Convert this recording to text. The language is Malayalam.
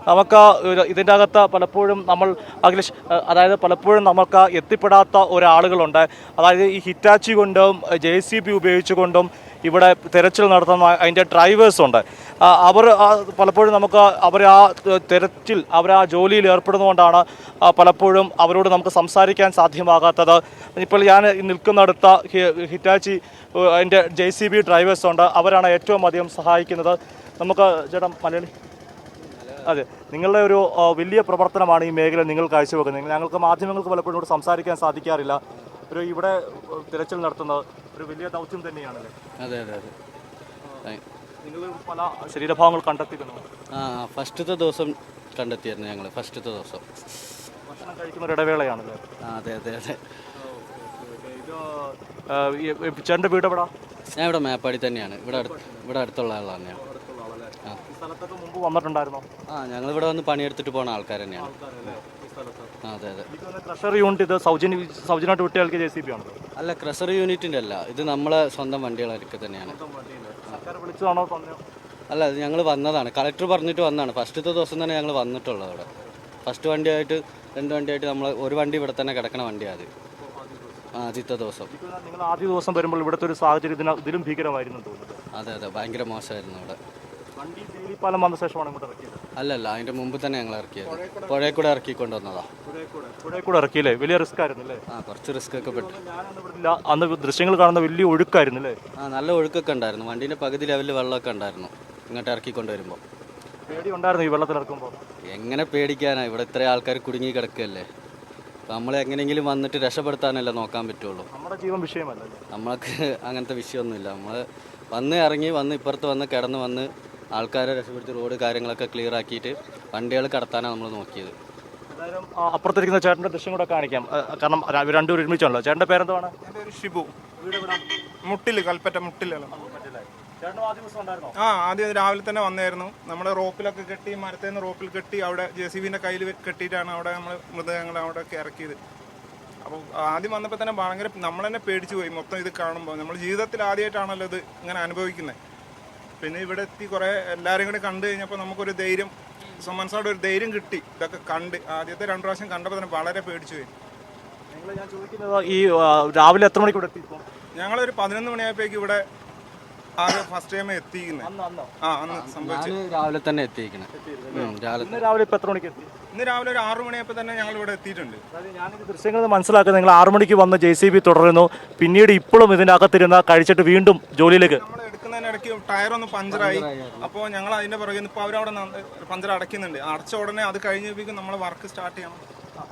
നമുക്ക് ഇതിൻ്റെ അകത്ത് പലപ്പോഴും നമ്മൾ അഖിലേഷ്, അതായത് പലപ്പോഴും നമുക്ക് എത്തിപ്പെടാത്ത ഒരാളുകളുണ്ട്. അതായത് ഈ ഹിറ്റാച്ചി കൊണ്ടും JCB ഉപയോഗിച്ചുകൊണ്ടും ഇവിടെ തിരച്ചിൽ നടത്തുന്ന അതിൻ്റെ ഡ്രൈവേഴ്സുണ്ട്. അവർ പലപ്പോഴും നമുക്ക് അവർ ആ തിരച്ചിൽ ആ ജോലിയിൽ ഏർപ്പെടുന്നതുകൊണ്ടാണ് പലപ്പോഴും അവരോട് നമുക്ക് സംസാരിക്കാൻ സാധ്യമാകാത്തത്. ഇപ്പോൾ ഞാൻ നിൽക്കുന്നിടത്ത ഹിറ്റാച്ചി അതിൻ്റെ JCB ഡ്രൈവേഴ്സുണ്ട്. അവരാണ് ഏറ്റവും അധികം സഹായിക്കുന്നത്. നമുക്ക് ചേട്ടാ മലയാളി, അതെ, നിങ്ങളുടെ ഒരു വലിയ പ്രവർത്തനമാണ് ഈ മേഖല നിങ്ങൾ കാഴ്ചവെക്കുന്നത്. ഞങ്ങൾക്ക് മാധ്യമങ്ങൾക്ക് പലപ്പോഴും ഇവിടെ സംസാരിക്കാൻ സാധിക്കാറില്ല. ഇവിടെ തിരച്ചിൽ നടത്തുന്നത് ഒരു വലിയ ദൗത്യം തന്നെയാണല്ലേ? അതെ അതെ അതെ. നിങ്ങൾ പല ശരീരഭാഗങ്ങൾ കണ്ടെത്തിക്കുന്നു. ഫസ്റ്റത്തെ ദിവസം കണ്ടെത്തിയായിരുന്നു ഞങ്ങൾ. ഫസ്റ്റത്തെ ദിവസം ഭക്ഷണം കഴിക്കുന്ന ഒരു ഇടവേളയാണല്ലേ? അതെ അതെ അതെ. ഇത് ചേട്ടൻ്റെ വീട് എവിടാ? ഞാൻ ഇവിടെ മേപ്പാടി തന്നെയാണ്. ഇവിടെ അടുത്തുള്ള ആളാണ് ഞാൻ. സ്ഥലത്തൊക്കെ മുമ്പ് വന്നിട്ടുണ്ടായിരുന്നോ? ഞങ്ങളിവിടെ വന്ന് പണിയെടുത്തിട്ട് പോകുന്ന ആൾക്കാർ തന്നെയാണ്. അതെ അതെ. ക്രഷർ യൂണിറ്റ് ഇത് സൗജന്യമായിട്ട് വിട്ട ആൾക്ക് JCB ആണ്? അല്ല, ക്രഷർ യൂണിറ്റിൻ്റെ അല്ല, ഇത് നമ്മളെ സ്വന്തം വണ്ടികളൊക്കെ തന്നെയാണ്. വിളിച്ചതാണോ? അല്ല, ഇത് ഞങ്ങൾ വന്നതാണ്. കളക്ടർ പറഞ്ഞിട്ട് വന്നതാണ്. ഫസ്റ്റത്തെ ദിവസം തന്നെ ഞങ്ങൾ വന്നിട്ടുള്ളത് അവിടെ. ഫസ്റ്റ് വണ്ടിയായിട്ട് 2 വണ്ടിയായിട്ട് നമ്മൾ ഒരു വണ്ടി ഇവിടെ തന്നെ കിടക്കണ വണ്ടിയാണ് അത്. ആദ്യത്തെ ദിവസം. നിങ്ങൾ ആദ്യ ദിവസം വരുമ്പോൾ ഇവിടുത്തെ ഒരു സാഹചര്യം ഇതിലും ഭീകരമായിരുന്നു തോന്നുന്നു. അതെ അതെ, ഭയങ്കര മോശമായിരുന്നു ഇവിടെ. വണ്ടി പാലം വന്ന ശേഷമാണ് ഇങ്ങോട്ട് ഇറക്കിയത്? അല്ലല്ല, അതിന്റെ മുമ്പ് തന്നെ ഞങ്ങൾ ഇറക്കിയത്. പുഴയിൽ കൂടെ ഇറക്കിക്കൊണ്ട് വന്നതാ. പുഴയിൽ കൂടെ ഇറക്കിയല്ലേ? വലിയ റിസ്ക് ആയിരുന്നു അല്ലേ? കുറച്ച് റിസ്ക് ഒക്കെ പെട്ടു. അന്ന് ദൃശ്യങ്ങൾ കാണുന്ന വലിയ ഒഴുക്കായിരുന്നു അല്ലേ? നല്ല ഒഴുക്കൊക്കെ ഉണ്ടായിരുന്നു. വണ്ടീൻ്റെ പകുതി ലെവലിൽ വെള്ളമൊക്കെ ഉണ്ടായിരുന്നു ഇങ്ങോട്ട് ഇറക്കിക്കൊണ്ട് വരുമ്പോൾ. പേടി ഉണ്ടായിരുന്നു ഈ വെള്ളത്തിൽ ഇറക്കുമ്പോൾ? എങ്ങനെ പേടിക്കാനാ, ഇവിടെ ഇത്രയും ആൾക്കാർ കുടുങ്ങി കിടക്കുകയല്ലേ. അപ്പം നമ്മൾ എങ്ങനെയെങ്കിലും വന്നിട്ട് രക്ഷപ്പെടുത്താനല്ലേ നോക്കാൻ പറ്റുള്ളൂ. നമ്മുടെ ജീവൻ വിഷയമല്ല. നമ്മൾക്ക് അങ്ങനത്തെ വിഷയമൊന്നുമില്ല. നമ്മൾ ഇറങ്ങി ഇപ്പുറത്ത് കിടന്ന് വന്ന് ആൾക്കാരെ രക്ഷപ്പെടുത്തി റോഡ് കാര്യങ്ങളൊക്കെ ക്ലിയർ ആക്കിയിട്ട് വണ്ടികൾ കടത്താനാണ് നമ്മൾ നോക്കിയത്. എന്തായാലും അപ്പുറത്തിരിക്കുന്ന ചേട്ടൻ്റെ ദൃശ്യം കൂടെ കാണിക്കാം. കാരണം രണ്ടുപേരും ഒരുമിച്ചാണല്ലോ. ചേട്ടൻ്റെ പേരെന്താണ്? എൻ്റെ ഒരു ഷിബു. മുട്ടിൽ, കൽപ്പറ്റ മുട്ടിലല്ലോ. ആദ്യം രാവിലെ തന്നെ വന്നായിരുന്നു. നമ്മുടെ റോപ്പിലൊക്കെ കെട്ടി, മരത്തിൽ നിന്ന് റോപ്പിൽ കെട്ടി അവിടെ JCBൻ്റെ കയ്യിൽ കെട്ടിയിട്ടാണ് അവിടെ നമ്മൾ മൃതദേഹങ്ങൾ അവിടെയൊക്കെ ഇറക്കിയത്. അപ്പോൾ ആദ്യം വന്നപ്പോൾ തന്നെ ഭയങ്കര നമ്മൾ തന്നെ പേടിച്ചു പോയി മൊത്തം ഇത് കാണുമ്പോൾ. നമ്മൾ ജീവിതത്തിൽ ആദ്യമായിട്ടാണല്ലോ ഇത് ഇങ്ങനെ അനുഭവിക്കുന്നത്. പിന്നെ ഇവിടെ എത്തി കുറേ എല്ലാവരും കൂടി കണ്ടു കഴിഞ്ഞപ്പോൾ നമുക്കൊരു ധൈര്യം, മനസ്സോടെ ഒരു ധൈര്യം കിട്ടി. ഇതൊക്കെ കണ്ട് ആദ്യത്തെ 2 പ്രാവശ്യം കണ്ടപ്പോൾ തന്നെ വളരെ പേടിച്ചു പോയി. ഞാൻ ചോദിക്കുന്നത്, ഈ രാവിലെ എത്ര മണിക്ക് ഇവിടെ എത്തി? ഞങ്ങളൊരു 11 മണിയായപ്പോഴേക്ക് ഇവിടെ ഫസ്റ്റ് ടൈം എത്തിക്കുന്നത്. അന്ന് സംഭവിച്ചു. രാവിലെ തന്നെ എത്തിയിരിക്കണം. രാവിലെ ഇപ്പം എത്ര മണിക്ക് എത്തി? ഇന്ന് രാവിലെ ഒരു 6 മണിയപ്പോൾ തന്നെ ഞങ്ങൾ ഇവിടെ എത്തിയിട്ടുണ്ട്. ഞാൻ ദൃശ്യങ്ങൾ മനസ്സിലാക്കുന്നത് നിങ്ങൾ 6 മണിക്ക് വന്ന് JCB തുടരുന്നു, പിന്നീട് ഇപ്പോഴും ഇതിൻ്റെ അകത്തിരുന്ന് കഴിച്ചിട്ട് വീണ്ടും ജോലിയിലേക്ക്. നമ്മൾ എടുക്കുന്നതിനിടയ്ക്ക് ടയറൊന്ന് പഞ്ചറായി. അപ്പോൾ ഞങ്ങൾ അതിൻ്റെ പുറകെ ഇപ്പോൾ അവരവിടെ പഞ്ചർ അടയ്ക്കുന്നുണ്ട്. അടച്ച ഉടനെ അത് കഴിഞ്ഞപ്പോഴേക്കും നമ്മൾ വർക്ക് സ്റ്റാർട്ട് ചെയ്യണം.